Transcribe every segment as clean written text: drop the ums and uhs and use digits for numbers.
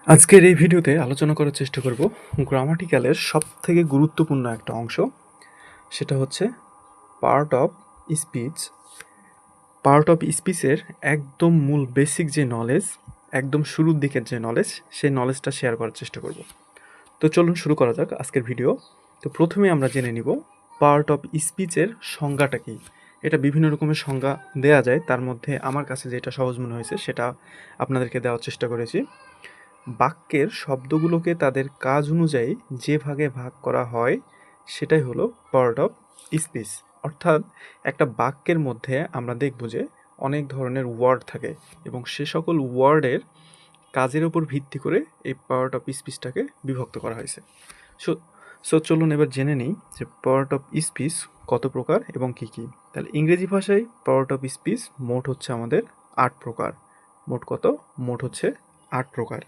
আজকের এই ভিডিওতে আলোচনা করার চেষ্টা করব গ্রামাটিক্যালের সবথেকে গুরুত্বপূর্ণ একটা অংশ, সেটা হচ্ছে part of speech. Part of স্পিচের একদম মূল বেসিক যে নলেজ, একদম শুরুর দিকের যে নলেজ, সেই নলেজটা শেয়ার করার চেষ্টা করব। তো চলুন শুরু করা যাক আজকের ভিডিও। তো প্রথমে আমরা জেনে নিব পার্ট অফ স্পিচের সংজ্ঞাটা কী। এটা বিভিন্ন রকমের সংজ্ঞা দেয়া যায়, তার মধ্যে আমার কাছে যেটা সহজ মনে হয়েছে সেটা আপনাদেরকে দেওয়ার চেষ্টা করেছি। বাক্যের শব্দগুলোকে তাদের কাজ অনুযায়ী যে ভাগে ভাগ করা হয় সেটাই হলো পার্ট অফ স্পিচ। অর্থাৎ একটা বাক্যের মধ্যে আমরা দেখব যে অনেক ধরনের ওয়ার্ড থাকে এবং সে সকল ওয়ার্ডের কাজের উপর ভিত্তি করে এই পার্ট অফ স্পিচটাকে বিভক্ত করা হয়েছে। সো সো চলুন এবার জেনে নিই যে পার্ট অফ স্পিচ কত প্রকার এবং কী কী। তাহলে ইংরেজি ভাষায় পার্ট অফ স্পিচ মোট হচ্ছে আমাদের 8 প্রকার। মোট কত? মোট হচ্ছে 8 প্রকার।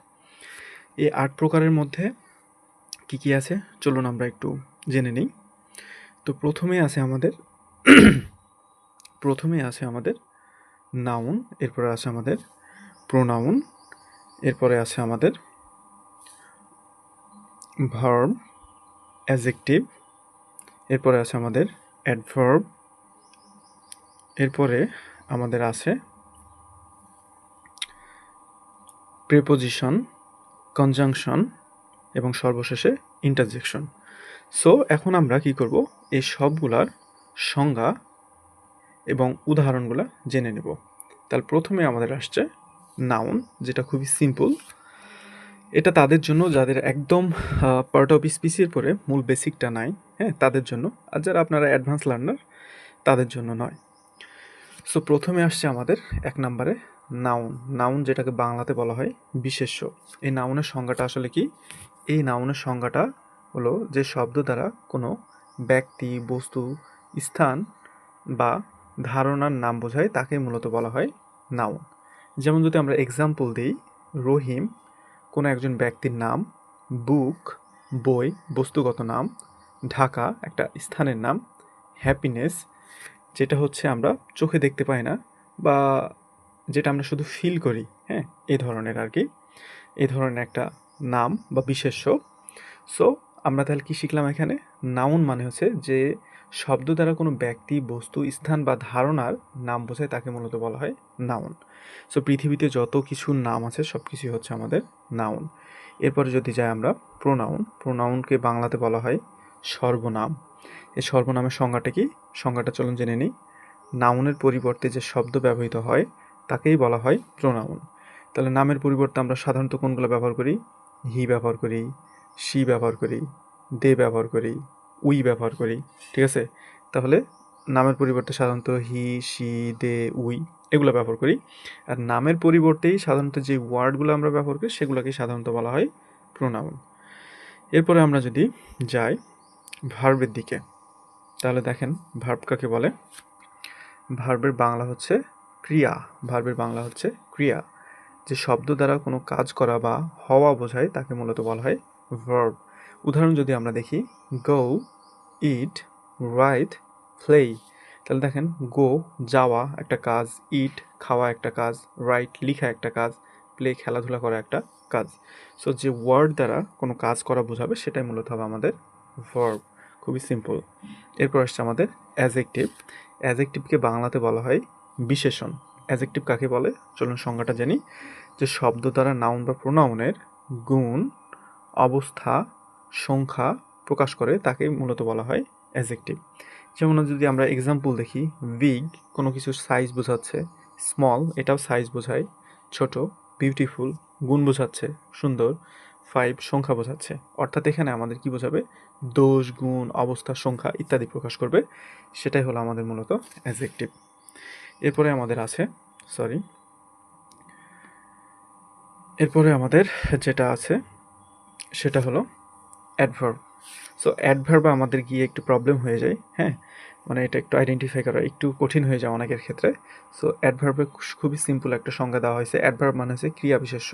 এই 8 প্রকারের মধ্যে কি কি আছে চলুন আমরা একটু জেনে নিই। তো প্রথমে আছে আমাদের নাউন, এরপরে আছে আমাদের প্রোনাউন, এরপরে আছে আমাদের ভার্ব, অ্যাডজেক্টিভ, এরপরে আছে আমাদের অ্যাডভার্ব, এরপরে আমাদের আছে প্রিপোজিশন, কনজাংশন এবং সর্বশেষে ইন্টারজেকশন। সো এখন আমরা কি করব, এই সবগুলার সংজ্ঞা এবং উদাহরণগুলো জেনে নেব। তাহলে প্রথমে আমাদের আসছে নাউন, যেটা খুবই সিম্পল। এটা তাদের জন্য যাদের একদম পার্ট অফ স্পিচের পরে মূল বেসিকটা নাই, হ্যাঁ, তাদের জন্য। আর যারা আপনারা অ্যাডভান্স লার্নার তাদের জন্য নয়। সো প্রথমে আসছে আমাদের 1 নম্বরে নাউন। নাউন যেটাকে বাংলাতে বলা হয় বিশেষ্য। এই নাউনের সংজ্ঞাটা আসলে কি? এই নাউনের সংজ্ঞাটা হলো যে শব্দ দ্বারা কোনো ব্যক্তি, বস্তু, স্থান বা ধারণার নাম বোঝায় তাকে মূলত বলা হয় নাউন। যেমন যদি আমরা এক্সাম্পল দিই, রহিম কোনো একজন ব্যক্তির নাম, বুক বই বস্তুগত নাম, ঢাকা একটা স্থানের নাম, হ্যাপিনেস যেটা হচ্ছে আমরা চোখে দেখতে পাই না বা যেটা আমরা শুধু ফিল করি, হ্যাঁ, এই ধরনের আর কি, এই ধরনের একটা নাম বা বিশেষ্য। সো আমরা তাহলে কি শিখলাম এখানে? নাউন মানে হচ্ছে যে শব্দ দ্বারা কোনো ব্যক্তি, বস্তু, স্থান বা ধারণার নাম বোঝায় তাকে মূলত বলা হয় নাউন। সো পৃথিবীতে যত কিছুর নাম আছে সব কিছুই হচ্ছে আমাদের নাউন। এরপরে যদি যাই আমরা প্রোনাউন, প্রোনাউনকে বাংলাতে বলা হয় সর্বনাম। এই সর্বনামের সংজ্ঞাটা কি? সংজ্ঞাটা চলুন জেনে নিই। নাউনের পরিবর্তে যে শব্দ ব্যবহৃত হয় তাকেই বলা হয় প্রোনাউন। তাহলে নামের পরিবর্তে আমরা সাধারণত কোনগুলো ব্যবহার করি? হি ব্যবহার করি, শি ব্যবহার করি, দে ব্যবহার করি, উই ব্যবহার করি, ঠিক আছে? তাহলে নামের পরিবর্তে সাধারণত হি, শি, দে, উই এগুলো ব্যবহার করি। আর নামের পরিবর্তেই সাধারণত যে ওয়ার্ডগুলো আমরা ব্যবহার করি সেগুলোকেই সাধারণত বলা হয় প্রোনাউন। এরপরে আমরা যদি যাই ভার্বের দিকে, তাহলে দেখেন ভার্ব কাকে বলে? ভার্বের বাংলা হচ্ছে ক্রিয়া। ভার্বের বাংলা হচ্ছে ক্রিয়া। যে শব্দ দ্বারা কোনো কাজ করা বা হওয়া বোঝায় তাকে মূলত বলা হয় ভার্ব। উদাহরণ যদি আমরা দেখি, গো, ইট, রাইট, প্লে। তাহলে দেখেন গো যাওয়া একটা কাজ, ইট খাওয়া একটা কাজ, রাইট লেখা একটা কাজ, প্লে খেলাধুলা করা একটা কাজ। সো যে ওয়ার্ড দ্বারা কোনো কাজ করা বোঝাবে সেটাই মূলত হবে আমাদের ভার্ব। খুবই সিম্পল। এরপর আসছে আমাদের অ্যাডজেক্টিভ। অ্যাডজেক্টিভকে বাংলাতে বলা হয় বিশেষণ। অ্যাডজেক্টিভ কাকে বলে চলুন সংজ্ঞাটা জানি। যে শব্দ দ্বারা নাউন বা প্রোনাউনের গুণ, অবস্থা, সংখ্যা প্রকাশ করে তাকে মূলত বলা হয় অ্যাডজেক্টিভ। যেমন যদি আমরা এক্সাম্পল দেখি, বিগ কোনো কিছুর সাইজ বোঝাচ্ছে, স্মল এটাও সাইজ বোঝায়, ছোট, বিউটিফুল গুণ বোঝাচ্ছে, সুন্দর, 5 সংখ্যা বোঝাচ্ছে। অর্থাৎ এখানে আমাদের কি বোঝাবে? দোষ, গুণ, অবস্থা, সংখ্যা ইত্যাদি প্রকাশ করবে। সেটাই হলো আমাদের মূলত অ্যাডজেক্টিভ। এরপরে আমাদের আছে এরপরে আমাদের যেটা আছে সেটা হলো অ্যাডভার্ব। সো অ্যাডভার্ব আমাদের গিয়ে একটু প্রবলেম হয়ে যায়, হ্যাঁ, মানে এটা একটু আইডেন্টিফাই করা একটু কঠিন হয়ে যায় অনেকের ক্ষেত্রে। সো অ্যাডভার্বে খুবই সিম্পল একটা সংজ্ঞা দেওয়া হয়েছে। অ্যাডভার্ব মানে হচ্ছে ক্রিয়া বিশেষ্য।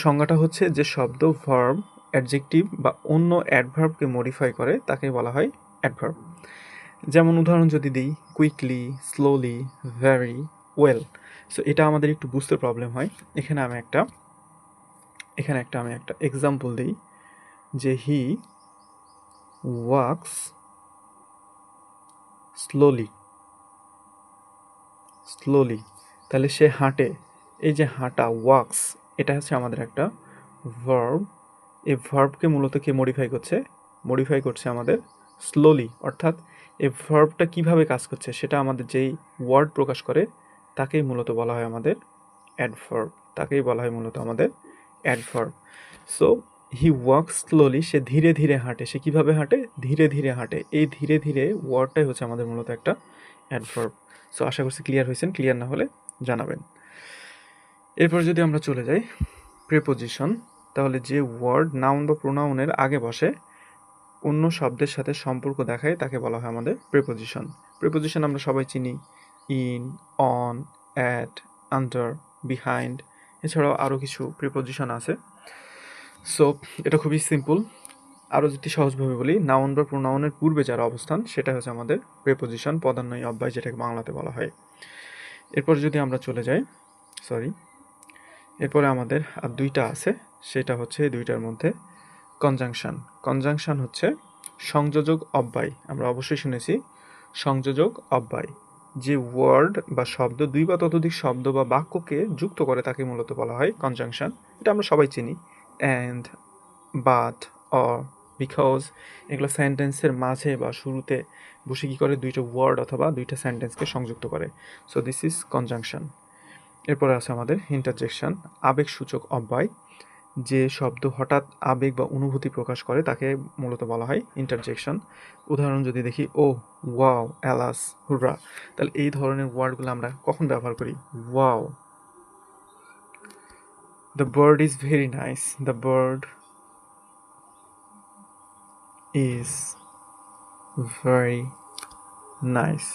সংজ্ঞাটা হচ্ছে যে শব্দ, ভার্ব, অ্যাডজেক্টিভ বা অন্য অ্যাডভার্বকে মডিফাই করে তাকে বলা হয় অ্যাডভার্ব। যেমন উদাহরণ যদি দিই, quickly, slowly, very, well. So এটা আমাদের একটু বুঝতে প্রবলেম হয়। এখানে আমি একটা এখানে আমি একটা এক্সাম্পল দিই যে হি ওয়াক্স স্লোলি, তাহলে সে হাঁটে। এই যে হাঁটা, ওয়াক্স, এটা হচ্ছে আমাদের একটা ভার্ব। এই ভার্বকে মূলত কে মডিফাই করছে আমাদের স্লোলি। অর্থাৎ এই ভার্বটা কিভাবে কাজ করছে সেটা আমাদের যেই ওয়ার্ড প্রকাশ করে তাকেই মূলত বলা হয় আমাদের adverb, so he walks slowly, সে ধীরে ধীরে হাঁটে। সে কিভাবে হাঁটে? ধীরে ধীরে হাঁটে। এই ধীরে ধীরে ওয়ার্ডটাই হচ্ছে আমাদের মূলত একটা অ্যাডভার্ব। সো আশা করছি ক্লিয়ার হয়েছেন, ক্লিয়ার না হলে জানাবেন। এরপর যদি আমরা চলে যাই প্রিপোজিশন, তাহলে যে ওয়ার্ড নাউন বা প্রোনাউনের আগে বসে, অন্য শব্দের সাথে সম্পর্ক দেখায়, তাকে বলা হয় আমাদের প্রিপোজিশন আমরা সবাই চিনি, in, on, at, under, behind, এছাড়াও আরও কিছু প্রিপোজিশন আছে। সো এটা খুবই সিম্পল। আরও যদি সহজভাবে বলি, নাউন বা প্রোনাউনের পূর্বে যারা অবস্থান সেটা হচ্ছে আমাদের প্রিপোজিশন, পদান্বয়ী অব্যয়, যেটাকে বাংলাতে বলা হয়। এরপর যদি আমরা চলে যাই, এরপরে আমাদের আর দুইটা আছে, সেটা হচ্ছে এই দুইটার মধ্যে কনজাংশন হচ্ছে সংযোজক অব্যয়। আমরা অবশ্যই শুনেছি সংযোজক অব্যয়। যে ওয়ার্ড বা শব্দ, দুই বা ততোধিক শব্দ বা বাক্যকে যুক্ত করে তাকে মূলত বলা হয় কনজাংশন। এটা আমরা সবাই চিনি, অ্যান্ড, বাট, অর, বিকজ, এগুলো সেন্টেন্সের মাঝে বা শুরুতে বসে কী করে? দুইটা ওয়ার্ড অথবা দুইটা সেন্টেন্সকে সংযুক্ত করে। So this is conjunction. এরপরে আছে আমাদের ইন্টারজেকশন, আবেগসূচক অব্যয়। যে শব্দ হঠাৎ আবেগ বা অনুভূতি প্রকাশ করে তাকে মূলত বলা হয় ইন্টারজেকশন। উদাহরণ যদি দেখি, ও, ওয়াও, অ্যালাস, হুররা, তাহলে এই ধরনের ওয়ার্ডগুলো আমরা কখন ব্যবহার করি? Wow, the bird is very nice, the bird is very nice.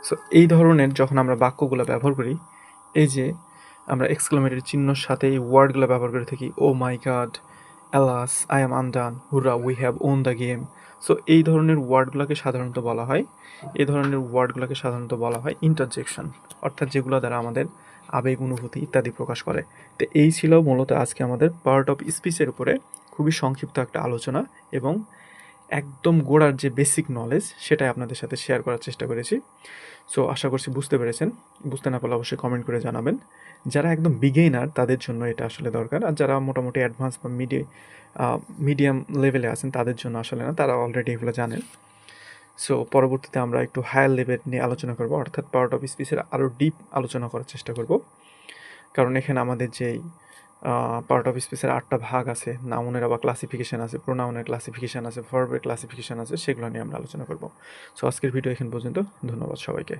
So এই ধরনের যখন আমরা বাক্যগুলো ব্যবহার করি, এই যে আমরা এক্সক্লামেটরি চিহ্নর সাথে এই ওয়ার্ডগুলো ব্যবহার করে থাকি, oh my god, alas, I am undone, hurrah, we have won the game. So এই ধরনের ওয়ার্ডগুলোকে সাধারণত বলা হয় ইন্টারজেকশন, অর্থাৎ যেগুলো দ্বারা আমাদের আবেগ, অনুভূতি ইত্যাদি প্রকাশ করে। তো এই ছিল মূলত আজকে আমাদের পার্ট অফ স্পিচের উপরে খুবই সংক্ষিপ্ত একটা আলোচনা, এবং একদম গোড়ার যে বেসিক নলেজ সেটাই আপনাদের সাথে শেয়ার করার চেষ্টা করেছি। সো আশা করছি বুঝতে পেরেছেন। বুঝতে না পারলে অবশ্যই কমেন্ট করে জানাবেন। যারা একদম বিগিনার তাদের জন্য এটা আসলে দরকার, আর যারা মোটামুটি অ্যাডভান্স বা মিডিয়াম লেভেলে আছেন তাদের জন্য আসলে না, তারা অলরেডি এগুলো জানেন। সো পরবর্তীতে আমরা একটু হায়ার লেভেল নিয়ে আলোচনা করব, অর্থাৎ পার্ট অফ স্পিচের আরও ডিপ আলোচনা করার চেষ্টা করব। কারণ এখানে আমাদের যেই পার্ট অফ স্পিচের 8টা ভাগ আছে, নাউনের আবার ক্লাসিফিকেশান আছে, প্রোনাউনের ক্লাসিফিকেশান আছে, ভার্বের ক্লাসিফিকেশান আছে, সেগুলো নিয়ে আমরা আলোচনা করব। সো আজকের ভিডিও এখান পর্যন্ত। ধন্যবাদ সবাইকে।